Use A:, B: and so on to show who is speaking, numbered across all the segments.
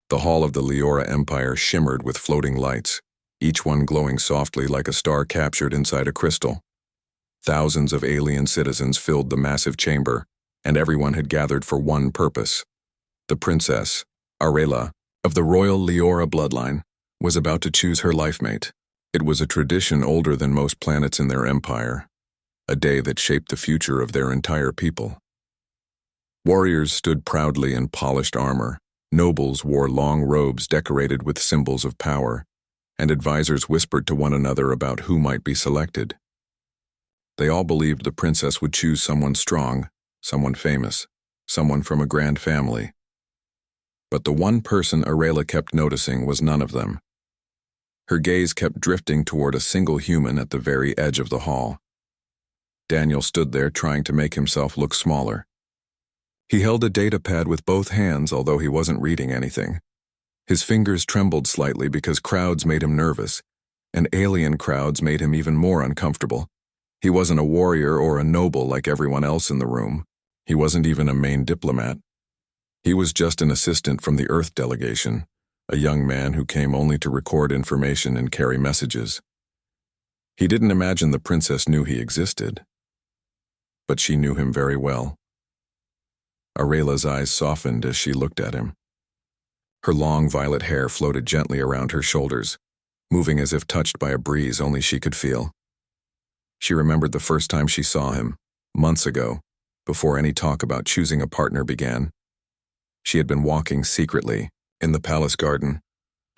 A: The hall of the Leora Empire shimmered with floating lights, each one glowing softly like a star captured inside a crystal. Thousands of alien citizens filled the massive chamber, and everyone had gathered for one purpose. The princess, Arela, of the royal Leora bloodline, was about to choose her life mate. It was a tradition older than most planets in their empire, a day that shaped the future of their entire people. Warriors stood proudly in polished armor, nobles wore long robes decorated with symbols of power, and advisors whispered to one another about who might be selected. They all believed the princess would choose someone strong, someone famous, someone from a grand family. But the one person Arela kept noticing was none of them. Her gaze kept drifting toward a single human at the very edge of the hall. Daniel stood there trying to make himself look smaller. He held a datapad with both hands, although he wasn't reading anything. His fingers trembled slightly because crowds made him nervous, and alien crowds made him even more uncomfortable. He wasn't a warrior or a noble like everyone else in the room. He wasn't even a main diplomat. He was just an assistant from the Earth delegation, a young man who came only to record information and carry messages. He didn't imagine the princess knew he existed, but she knew him very well. Arela's eyes softened as she looked at him. Her long violet hair floated gently around her shoulders, moving as if touched by a breeze only she could feel. She remembered the first time she saw him, months ago, before any talk about choosing a partner began. She had been walking secretly in the palace garden,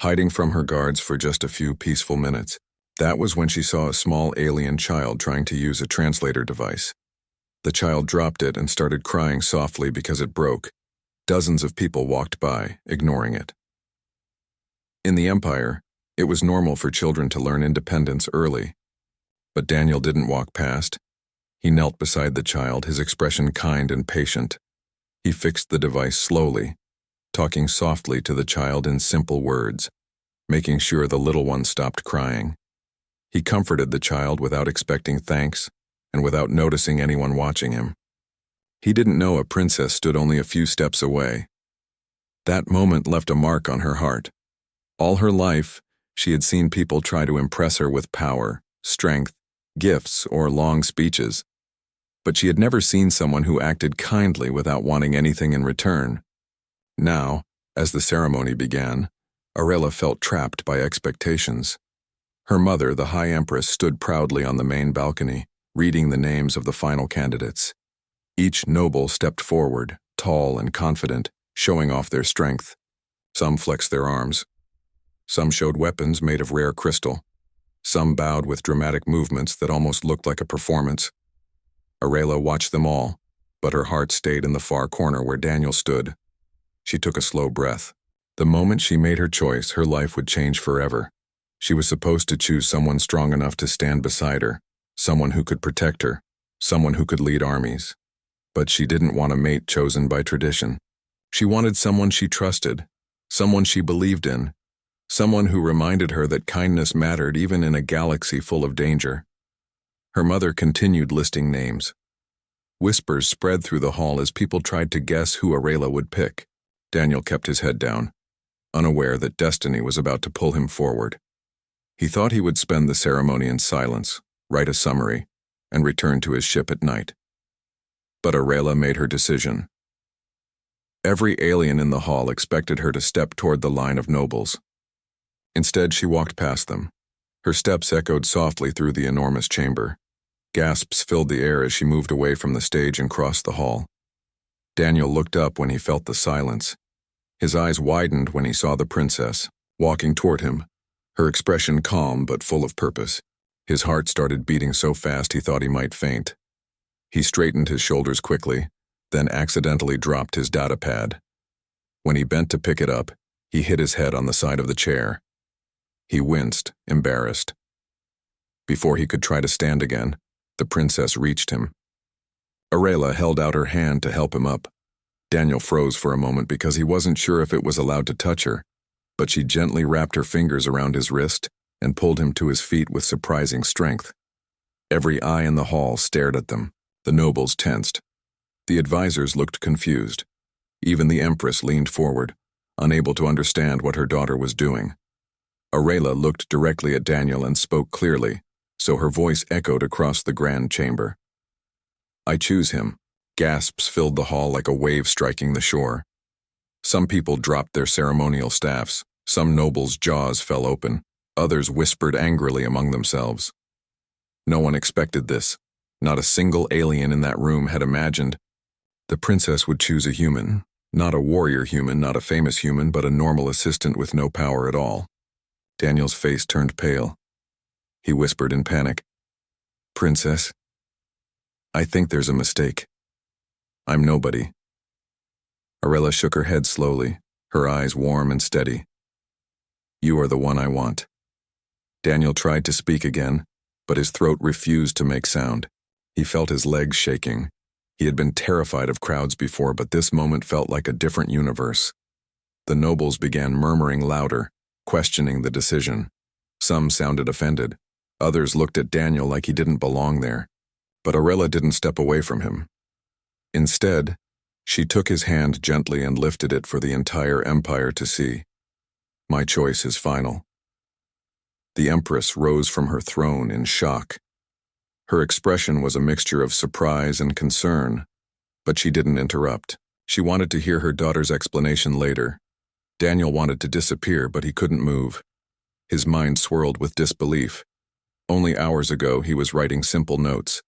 A: hiding from her guards for just a few peaceful minutes. That was when she saw a small alien child trying to use a translator device. The child dropped it and started crying softly because it broke. Dozens of people walked by, ignoring it. In the Empire, it was normal for children to learn independence early. But Daniel didn't walk past. He knelt beside the child, his expression kind and patient. He fixed the device slowly, talking softly to the child in simple words, making sure the little one stopped crying. He comforted the child without expecting thanks and without noticing anyone watching him. He didn't know a princess stood only a few steps away. That moment left a mark on her heart. All her life, she had seen people try to impress her with power, strength, gifts, or long speeches. But she had never seen someone who acted kindly without wanting anything in return. Now, as the ceremony began, Arela felt trapped by expectations. Her mother, the High Empress, stood proudly on the main balcony, reading the names of the final candidates. Each noble stepped forward, tall and confident, showing off their strength. Some flexed their arms. Some showed weapons made of rare crystal. Some bowed with dramatic movements that almost looked like a performance. Arela watched them all, but her heart stayed in the far corner where Daniel stood. She took a slow breath. The moment she made her choice, her life would change forever. She was supposed to choose someone strong enough to stand beside her, someone who could protect her, someone who could lead armies. But she didn't want a mate chosen by tradition. She wanted someone she trusted, someone she believed in, someone who reminded her that kindness mattered even in a galaxy full of danger. Her mother continued listing names. Whispers spread through the hall as people tried to guess who Arela would pick. Daniel kept his head down, unaware that destiny was about to pull him forward. He thought he would spend the ceremony in silence, write a summary, and return to his ship at night. But Arela made her decision. Every alien in the hall expected her to step toward the line of nobles. Instead, she walked past them. Her steps echoed softly through the enormous chamber. Gasps filled the air as she moved away from the stage and crossed the hall. Daniel looked up when he felt the silence. His eyes widened when he saw the princess, walking toward him, her expression calm but full of purpose. His heart started beating so fast he thought he might faint. He straightened his shoulders quickly, then accidentally dropped his datapad. When he bent to pick it up, he hit his head on the side of the chair. He winced, embarrassed. Before he could try to stand again, the princess reached him. Arela held out her hand to help him up. Daniel froze for a moment because he wasn't sure if it was allowed to touch her, but she gently wrapped her fingers around his wrist and pulled him to his feet with surprising strength. Every eye in the hall stared at them. The nobles tensed. The advisors looked confused. Even the Empress leaned forward, unable to understand what her daughter was doing. Aurelia looked directly at Daniel and spoke clearly, so her voice echoed across the grand chamber. "I choose him." Gasps filled the hall like a wave striking the shore. Some people dropped their ceremonial staffs, some nobles' jaws fell open, others whispered angrily among themselves. No one expected this. Not a single alien in that room had imagined the princess would choose a human, not a warrior human, not a famous human, but a normal assistant with no power at all. Daniel's face turned pale. He whispered in panic, "Princess, I think there's a mistake. I'm nobody." Aurelia shook her head slowly, her eyes warm and steady. "You are the one I want." Daniel tried to speak again, but his throat refused to make sound. He felt his legs shaking. He had been terrified of crowds before, but this moment felt like a different universe. The nobles began murmuring louder, questioning the decision. Some sounded offended. Others looked at Daniel like he didn't belong there. But Aurelia didn't step away from him. Instead, she took his hand gently and lifted it for the entire empire to see. "My choice is final." The Empress rose from her throne in shock. Her expression was a mixture of surprise and concern, but she didn't interrupt. She wanted to hear her daughter's explanation later. Daniel wanted to disappear, but he couldn't move. His mind swirled with disbelief. Only hours ago, he was writing simple notes.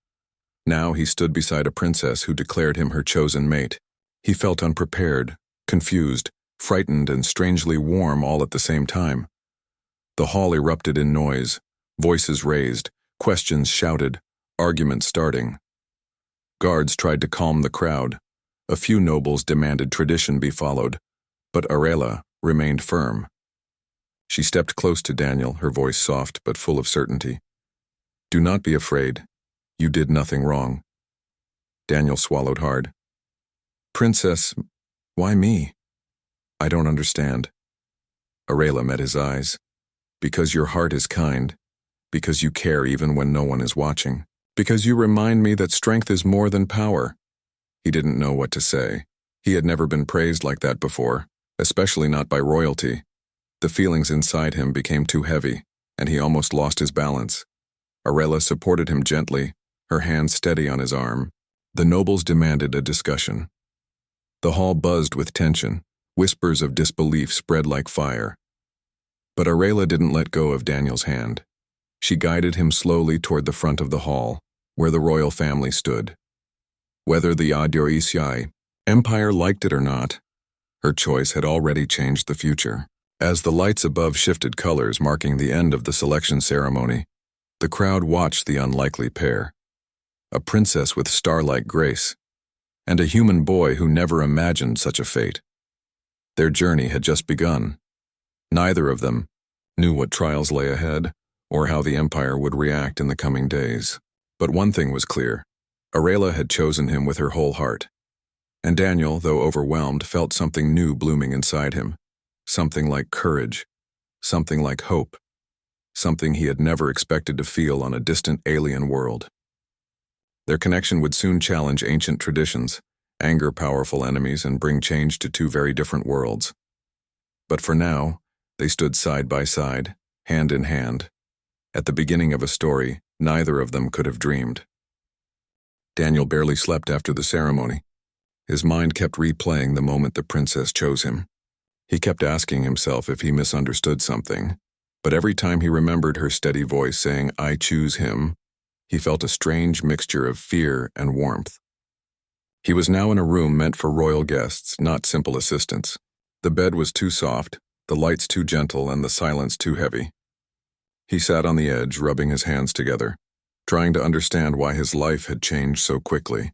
A: Now he stood beside a princess who declared him her chosen mate. He felt unprepared, confused, frightened, and strangely warm all at the same time. The hall erupted in noise, voices raised, questions shouted, arguments starting. Guards tried to calm the crowd. A few nobles demanded tradition be followed, but Aurelia remained firm. She stepped close to Daniel, her voice soft but full of certainty. "Do not be afraid. You did nothing wrong." Daniel swallowed hard. "Princess, why me?" "I don't understand." Aurelia met his eyes. "Because your heart is kind. Because you care even when no one is watching. Because you remind me that strength is more than power." He didn't know what to say. He had never been praised like that before, especially not by royalty. The feelings inside him became too heavy, and he almost lost his balance. Aurelia supported him gently, her hand steady on his arm. The nobles demanded a discussion. The hall buzzed with tension. Whispers of disbelief spread like fire. But Aurelia didn't let go of Daniel's hand. She guided him slowly toward the front of the hall, where the royal family stood. Whether the HFY Empire liked it or not, her choice had already changed the future. As the lights above shifted colors, marking the end of the selection ceremony, the crowd watched the unlikely pair. A princess with star-like grace, and a human boy who never imagined such a fate. Their journey had just begun. Neither of them knew what trials lay ahead, or how the Empire would react in the coming days. But one thing was clear. Aurelia had chosen him with her whole heart. And Daniel, though overwhelmed, felt something new blooming inside him. Something like courage. Something like hope. Something he had never expected to feel on a distant alien world. Their connection would soon challenge ancient traditions, anger powerful enemies, and bring change to two very different worlds. But for now, they stood side by side, hand in hand. At the beginning of a story, neither of them could have dreamed. Daniel barely slept after the ceremony. His mind kept replaying the moment the princess chose him. He kept asking himself if he misunderstood something, but every time he remembered her steady voice saying, "I choose him," he felt a strange mixture of fear and warmth. He was now in a room meant for royal guests, not simple assistants. The bed was too soft, the lights too gentle, and the silence too heavy. He sat on the edge, rubbing his hands together, trying to understand why his life had changed so quickly.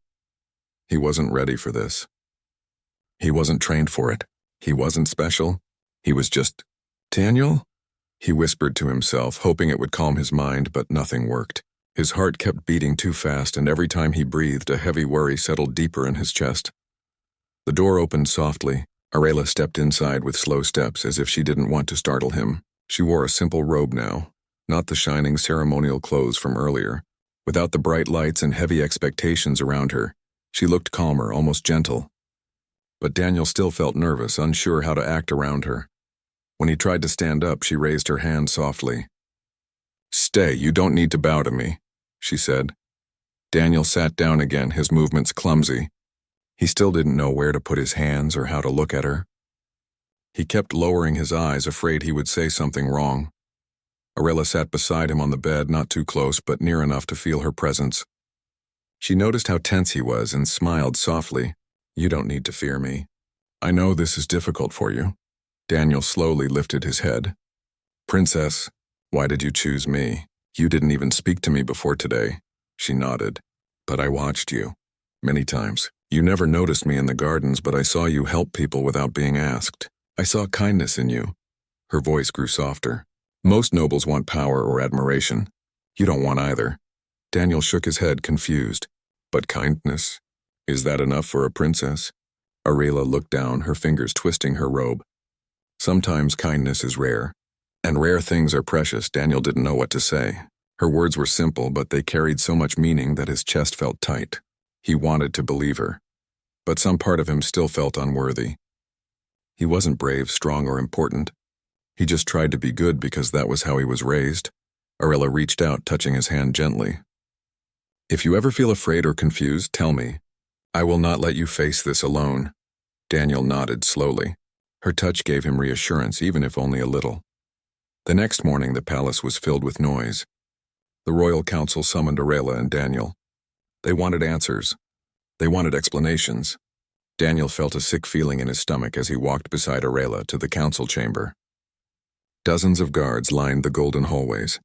A: He wasn't ready for this. He wasn't trained for it. He wasn't special. He was just, "Daniel?" He whispered to himself, hoping it would calm his mind, but nothing worked. His heart kept beating too fast, and every time he breathed, a heavy worry settled deeper in his chest. The door opened softly. Aurelia stepped inside with slow steps, as if she didn't want to startle him. She wore a simple robe now, not the shining ceremonial clothes from earlier. Without the bright lights and heavy expectations around her, she looked calmer, almost gentle. But Daniel still felt nervous, unsure how to act around her. When he tried to stand up, she raised her hand softly. "Stay, you don't need to bow to me," she said. Daniel sat down again, his movements clumsy. He still didn't know where to put his hands or how to look at her. He kept lowering his eyes, afraid he would say something wrong. Arella sat beside him on the bed, not too close, but near enough to feel her presence. She noticed how tense he was and smiled softly. "You don't need to fear me. I know this is difficult for you." Daniel slowly lifted his head. "Princess, why did you choose me? You didn't even speak to me before today." She nodded. "But I watched you. Many times. You never noticed me in the gardens, but I saw you help people without being asked. I saw kindness in you." Her voice grew softer. "Most nobles want power or admiration. You don't want either." Daniel shook his head, confused. "But kindness? Is that enough for a princess?" Arella looked down, her fingers twisting her robe. "Sometimes kindness is rare, and rare things are precious." Daniel didn't know what to say. Her words were simple, but they carried so much meaning that his chest felt tight. He wanted to believe her, but some part of him still felt unworthy. He wasn't brave, strong, or important. He just tried to be good because that was how he was raised. Arella reached out, touching his hand gently. "If you ever feel afraid or confused, tell me. I will not let you face this alone." Daniel nodded slowly. Her touch gave him reassurance, even if only a little. The next morning, the palace was filled with noise. The royal council summoned Arella and Daniel. They wanted answers. They wanted explanations. Daniel felt a sick feeling in his stomach as he walked beside Arella to the council chamber. Dozens of guards lined the golden hallways.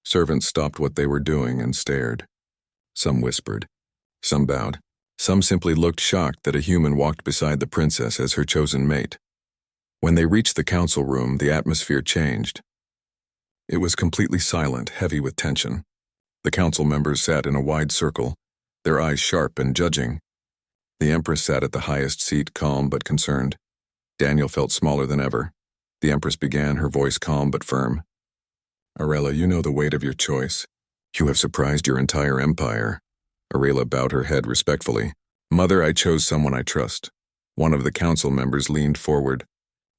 A: Servants stopped what they were doing and stared. Some whispered. Some bowed. Some simply looked shocked that a human walked beside the princess as her chosen mate. When they reached the council room, the atmosphere changed. It was completely silent, heavy with tension. The council members sat in a wide circle, their eyes sharp and judging. The Empress sat at the highest seat, calm but concerned. Daniel felt smaller than ever. The Empress began, her voice calm but firm. "Arella, you know the weight of your choice. You have surprised your entire empire." Arella bowed her head respectfully. "Mother, I chose someone I trust." One of the council members leaned forward.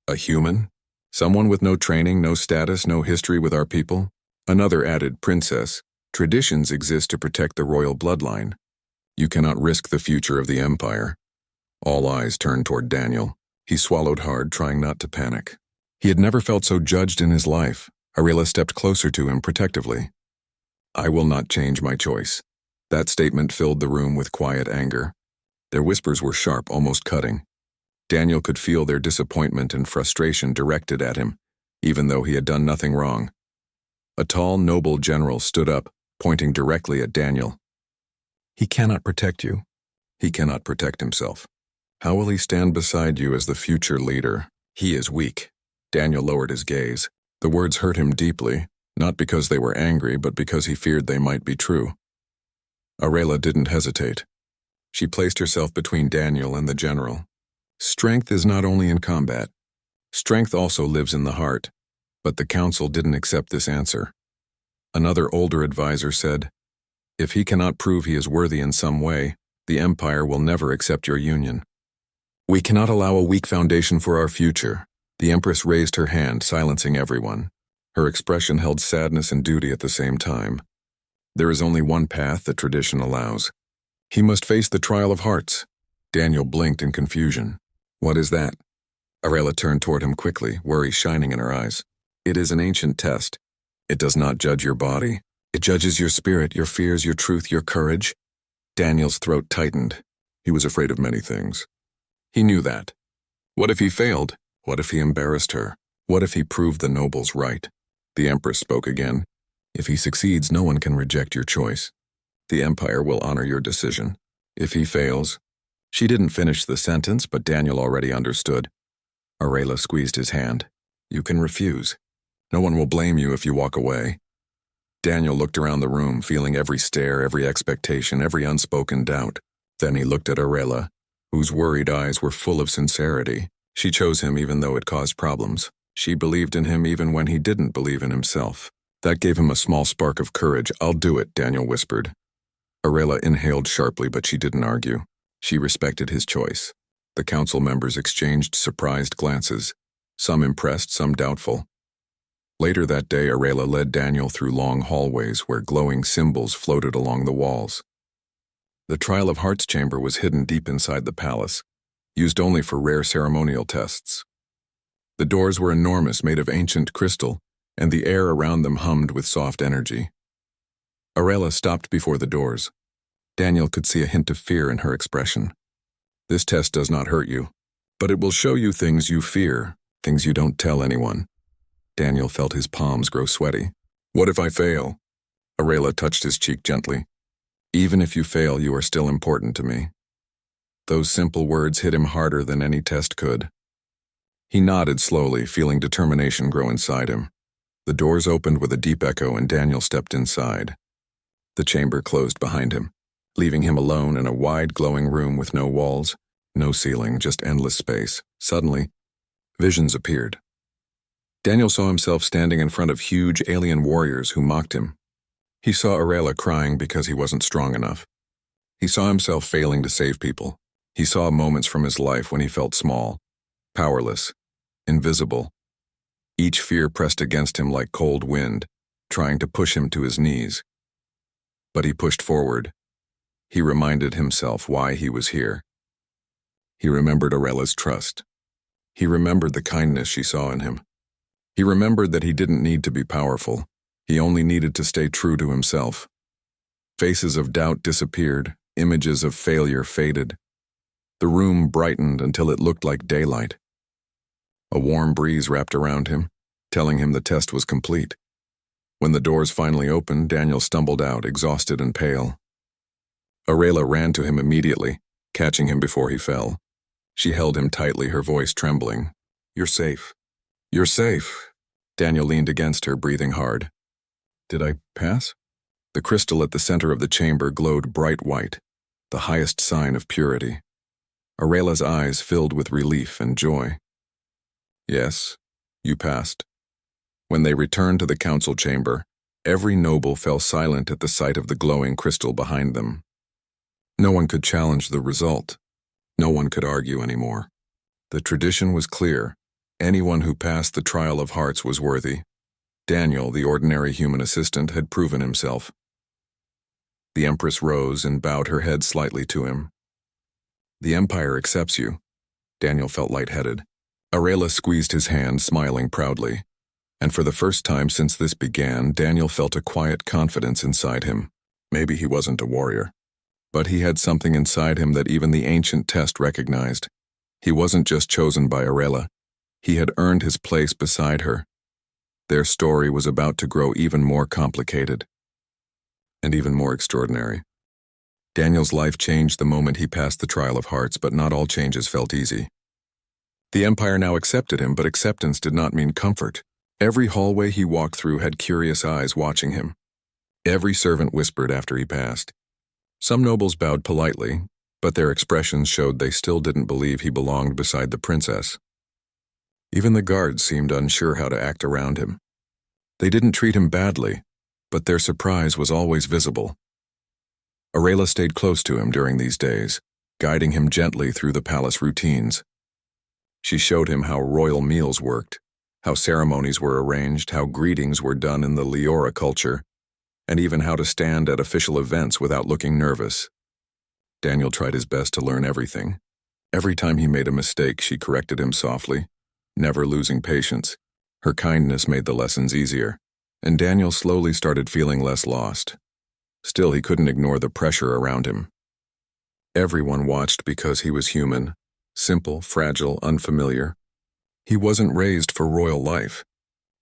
A: "A human? Someone with no training, no status, no history with our people?" Another added, "Princess, traditions exist to protect the royal bloodline. You cannot risk the future of the empire." All eyes turned toward Daniel. He swallowed hard, trying not to panic. He had never felt so judged in his life. Arella stepped closer to him protectively. "I will not change my choice." That statement filled the room with quiet anger. Their whispers were sharp, almost cutting. Daniel could feel their disappointment and frustration directed at him, even though he had done nothing wrong. A tall, noble general stood up, pointing directly at Daniel. "He cannot protect you. He cannot protect himself. How will he stand beside you as the future leader? He is weak." Daniel lowered his gaze. The words hurt him deeply, not because they were angry, but because he feared they might be true. Arella didn't hesitate. She placed herself between Daniel and the general. Strength is not only in combat. Strength also lives in the heart. But the council didn't accept this answer. Another older advisor said, "If he cannot prove he is worthy in some way, the empire will never accept your union. We cannot allow a weak foundation for our future." The Empress raised her hand, silencing everyone. Her expression held sadness and duty at the same time. "There is only one path that tradition allows. He must face the trial of hearts." Daniel blinked in confusion. "What is that?" Arella turned toward him quickly, worry shining in her eyes. "It is an ancient test. It does not judge your body. It judges your spirit, your fears, your truth, your courage." Daniel's throat tightened. He was afraid of many things. He knew that. What if he failed? What if he embarrassed her? What if he proved the nobles right? The Empress spoke again. "If he succeeds, no one can reject your choice. The Empire will honor your decision. If he fails..." She didn't finish the sentence, but Daniel already understood. Arella squeezed his hand. "You can refuse. No one will blame you if you walk away." Daniel looked around the room, feeling every stare, every expectation, every unspoken doubt. Then he looked at Arella, whose worried eyes were full of sincerity. She chose him even though it caused problems. She believed in him even when he didn't believe in himself. That gave him a small spark of courage. "I'll do it," Daniel whispered. Arella inhaled sharply, but she didn't argue. She respected his choice. The council members exchanged surprised glances, some impressed, some doubtful. Later that day, Arela led Daniel through long hallways where glowing symbols floated along the walls. The Trial of Hearts chamber was hidden deep inside the palace, used only for rare ceremonial tests. The doors were enormous, made of ancient crystal, and the air around them hummed with soft energy. Arela stopped before the doors. Daniel could see a hint of fear in her expression. This test does not hurt you, but it will show you things you fear, things you don't tell anyone. Daniel felt his palms grow sweaty. What if I fail? Arela touched his cheek gently. Even if you fail, you are still important to me. Those simple words hit him harder than any test could. He nodded slowly, feeling determination grow inside him. The doors opened with a deep echo and Daniel stepped inside. The chamber closed behind him, leaving him alone in a wide, glowing room with no walls, no ceiling, just endless space. Suddenly, visions appeared. Daniel saw himself standing in front of huge alien warriors who mocked him. He saw Arela crying because he wasn't strong enough. He saw himself failing to save people. He saw moments from his life when he felt small, powerless, invisible. Each fear pressed against him like cold wind, trying to push him to his knees. But he pushed forward. He reminded himself why he was here. He remembered Arela's trust. He remembered the kindness she saw in him. He remembered that he didn't need to be powerful. He only needed to stay true to himself. Faces of doubt disappeared, images of failure faded. The room brightened until it looked like daylight. A warm breeze wrapped around him, telling him the test was complete. When the doors finally opened, Daniel stumbled out, exhausted and pale. Arela ran to him immediately, catching him before he fell. She held him tightly, her voice trembling. "You're safe. You're safe." Daniel leaned against her, breathing hard. "Did I pass?" The crystal at the center of the chamber glowed bright white, the highest sign of purity. Arela's eyes filled with relief and joy. "Yes, you passed." When they returned to the council chamber, every noble fell silent at the sight of the glowing crystal behind them. No one could challenge the result. No one could argue anymore. The tradition was clear. Anyone who passed the Trial of Hearts was worthy. Daniel, the ordinary human assistant, had proven himself. The Empress rose and bowed her head slightly to him. "The Empire accepts you." Daniel felt lightheaded. Arela squeezed his hand, smiling proudly. And for the first time since this began, Daniel felt a quiet confidence inside him. Maybe he wasn't a warrior, but he had something inside him that even the ancient test recognized. He wasn't just chosen by Arela. He had earned his place beside her. Their story was about to grow even more complicated and even more extraordinary. Daniel's life changed the moment he passed the Trial of Hearts, but not all changes felt easy. The Empire now accepted him, but acceptance did not mean comfort. Every hallway he walked through had curious eyes watching him. Every servant whispered after he passed. Some nobles bowed politely, but their expressions showed they still didn't believe he belonged beside the princess. Even the guards seemed unsure how to act around him. They didn't treat him badly, but their surprise was always visible. Arela stayed close to him during these days, guiding him gently through the palace routines. She showed him how royal meals worked, how ceremonies were arranged, how greetings were done in the Leora culture, and even how to stand at official events without looking nervous. Daniel tried his best to learn everything. Every time he made a mistake, she corrected him softly, never losing patience. Her kindness made the lessons easier, and Daniel slowly started feeling less lost. Still, he couldn't ignore the pressure around him. Everyone watched because he was human, simple, fragile, unfamiliar. He wasn't raised for royal life.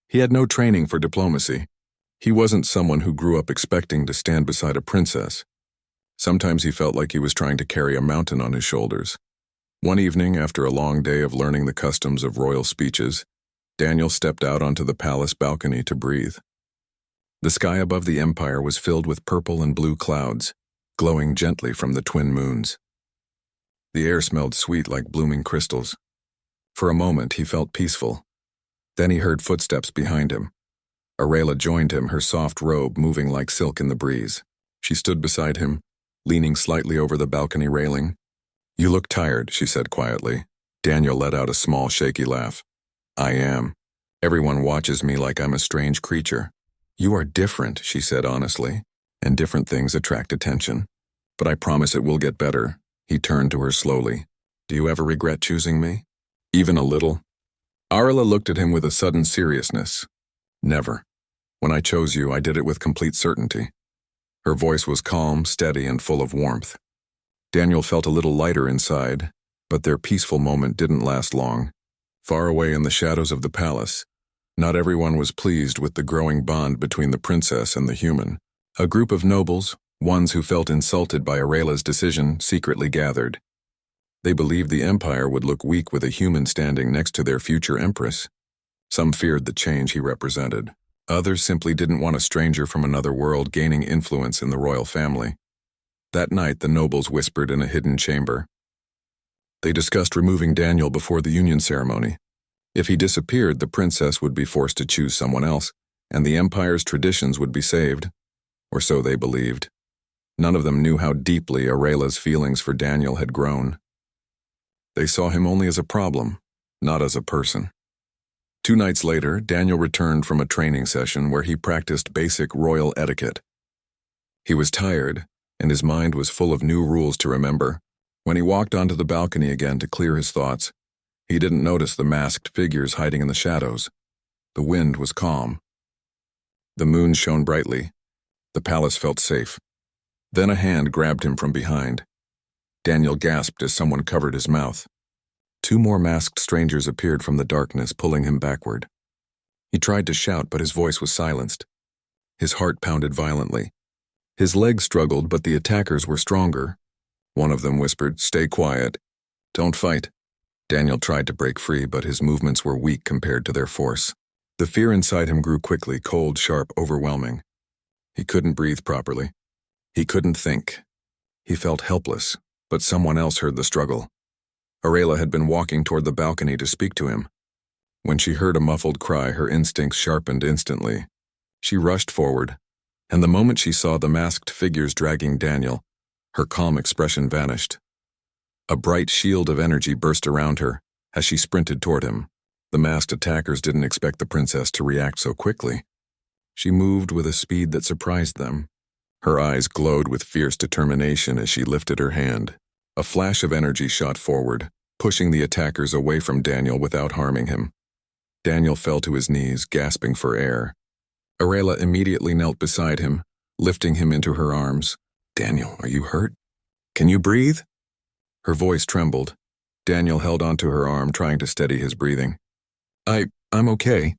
A: He had no training for diplomacy. He wasn't someone who grew up expecting to stand beside a princess. Sometimes he felt like he was trying to carry a mountain on his shoulders. One evening, after a long day of learning the customs of royal speeches, Daniel stepped out onto the palace balcony to breathe. The sky above the Empire was filled with purple and blue clouds, glowing gently from the twin moons. The air smelled sweet like blooming crystals. For a moment, he felt peaceful. Then he heard footsteps behind him. Arela joined him, her soft robe moving like silk in the breeze. She stood beside him, leaning slightly over the balcony railing. "You look tired," she said quietly. Daniel let out a small, shaky laugh. "I am. Everyone watches me like I'm a strange creature." "You are different," she said honestly, "and different things attract attention. But I promise it will get better." He turned to her slowly. "Do you ever regret choosing me? Even a little?" Arla looked at him with a sudden seriousness. "Never. When I chose you, I did it with complete certainty." Her voice was calm, steady, and full of warmth. Daniel felt a little lighter inside, but their peaceful moment didn't last long. Far away in the shadows of the palace, not everyone was pleased with the growing bond between the princess and the human. A group of nobles, ones who felt insulted by Arela's decision, secretly gathered. They believed the empire would look weak with a human standing next to their future empress. Some feared the change he represented. Others simply didn't want a stranger from another world gaining influence in the royal family. That night, the nobles whispered in a hidden chamber. They discussed removing Daniel before the union ceremony. If he disappeared, the princess would be forced to choose someone else, and the empire's traditions would be saved. Or so they believed. None of them knew how deeply Arela's feelings for Daniel had grown. They saw him only as a problem, not as a person. 2 nights later, Daniel returned from a training session where he practiced basic royal etiquette. He was tired, and his mind was full of new rules to remember. When he walked onto the balcony again to clear his thoughts, he didn't notice the masked figures hiding in the shadows. The wind was calm. The moon shone brightly. The palace felt safe. Then a hand grabbed him from behind. Daniel gasped as someone covered his mouth. 2 more masked strangers appeared from the darkness, pulling him backward. He tried to shout, but his voice was silenced. His heart pounded violently. His legs struggled, but the attackers were stronger. One of them whispered, "Stay quiet. Don't fight." Daniel tried to break free, but his movements were weak compared to their force. The fear inside him grew quickly, cold, sharp, overwhelming. He couldn't breathe properly. He couldn't think. He felt helpless, but someone else heard the struggle. Arela had been walking toward the balcony to speak to him. When she heard a muffled cry, her instincts sharpened instantly. She rushed forward, and the moment she saw the masked figures dragging Daniel, her calm expression vanished. A bright shield of energy burst around her as she sprinted toward him. The masked attackers didn't expect the princess to react so quickly. She moved with a speed that surprised them. Her eyes glowed with fierce determination as she lifted her hand. A flash of energy shot forward, pushing the attackers away from Daniel without harming him. Daniel fell to his knees, gasping for air. Arela immediately knelt beside him, lifting him into her arms. "Daniel, are you hurt? Can you breathe?" Her voice trembled. Daniel held onto her arm, trying to steady his breathing. I'm okay.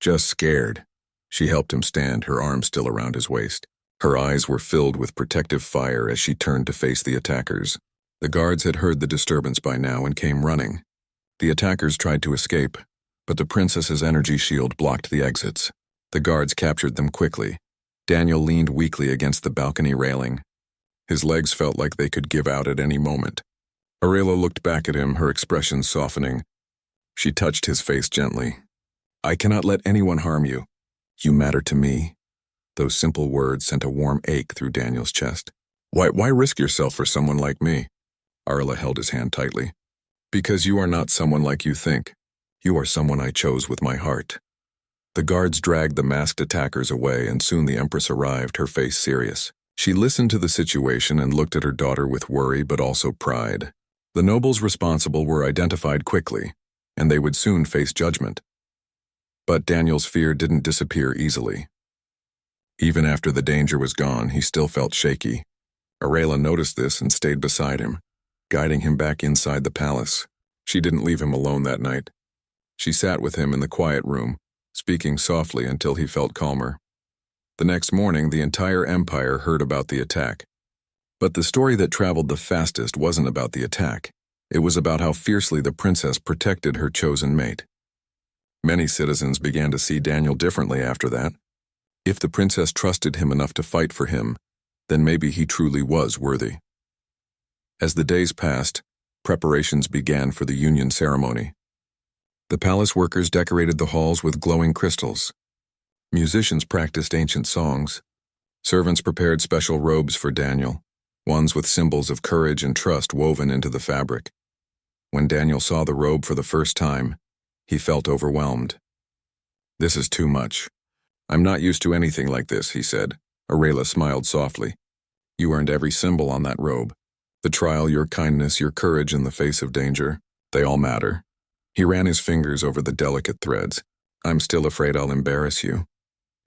A: Just scared." She helped him stand, her arm still around his waist. Her eyes were filled with protective fire as she turned to face the attackers. The guards had heard the disturbance by now and came running. The attackers tried to escape, but the princess's energy shield blocked the exits. The guards captured them quickly. Daniel leaned weakly against the balcony railing. His legs felt like they could give out at any moment. Arela looked back at him, her expression softening. She touched his face gently. "I cannot let anyone harm you. You matter to me." Those simple words sent a warm ache through Daniel's chest. Why risk yourself for someone like me?" Arla held his hand tightly. "Because you are not someone like you think. You are someone I chose with my heart." The guards dragged the masked attackers away, and soon the Empress arrived, her face serious. She listened to the situation and looked at her daughter with worry but also pride. The nobles responsible were identified quickly, and they would soon face judgment. But Daniel's fear didn't disappear easily. Even after the danger was gone, he still felt shaky. Arela noticed this and stayed beside him, guiding him back inside the palace. She didn't leave him alone that night. She sat with him in the quiet room, speaking softly until he felt calmer. The next morning, the entire empire heard about the attack. But the story that traveled the fastest wasn't about the attack. It was about how fiercely the princess protected her chosen mate. Many citizens began to see Daniel differently after that. If the princess trusted him enough to fight for him, then maybe he truly was worthy. As the days passed, preparations began for the union ceremony. The palace workers decorated the halls with glowing crystals. Musicians practiced ancient songs. Servants prepared special robes for Daniel, ones with symbols of courage and trust woven into the fabric. When Daniel saw the robe for the first time, he felt overwhelmed. "This is too much. I'm not used to anything like this," he said. Aurelia smiled softly. "You earned every symbol on that robe. The trial, your kindness, your courage in the face of danger, they all matter." He ran his fingers over the delicate threads. "I'm still afraid I'll embarrass you."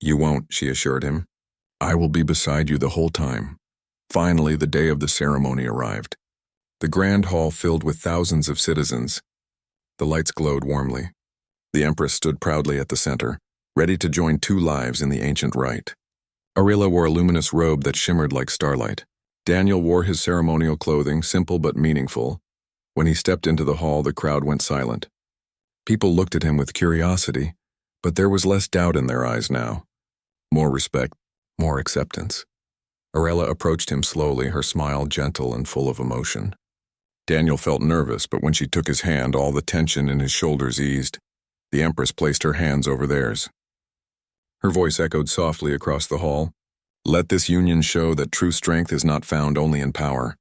A: "You won't," she assured him. "I will be beside you the whole time." Finally, the day of the ceremony arrived. The grand hall filled with thousands of citizens. The lights glowed warmly. The Empress stood proudly at the center, ready to join two lives in the ancient rite. Aurelia wore a luminous robe that shimmered like starlight. Daniel wore his ceremonial clothing, simple but meaningful. When he stepped into the hall, the crowd went silent. People looked at him with curiosity, but there was less doubt in their eyes now. More respect, more acceptance. Aurelia approached him slowly, her smile gentle and full of emotion. Daniel felt nervous, but when she took his hand, all the tension in his shoulders eased. The Empress placed her hands over theirs. Her voice echoed softly across the hall. "Let this union show that true strength is not found only in power.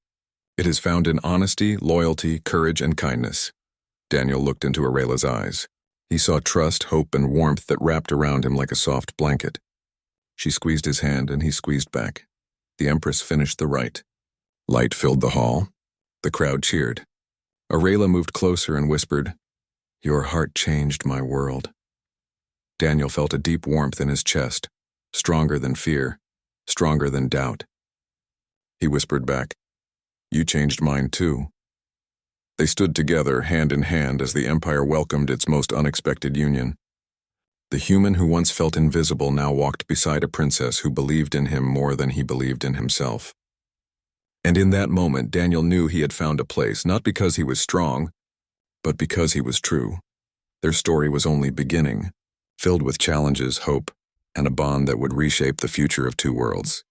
A: It is found in honesty, loyalty, courage, and kindness." Daniel looked into Aurelia's eyes. He saw trust, hope, and warmth that wrapped around him like a soft blanket. She squeezed his hand, and he squeezed back. The Empress finished the rite. Light filled the hall. The crowd cheered. Aurelia moved closer and whispered, "Your heart changed my world." Daniel felt a deep warmth in his chest, stronger than fear, stronger than doubt. He whispered back, "You changed mine too." They stood together, hand in hand, as the Empire welcomed its most unexpected union. The human who once felt invisible now walked beside a princess who believed in him more than he believed in himself. And in that moment, Daniel knew he had found a place, not because he was strong, but because he was true. Their story was only beginning, filled with challenges, hope, and a bond that would reshape the future of two worlds.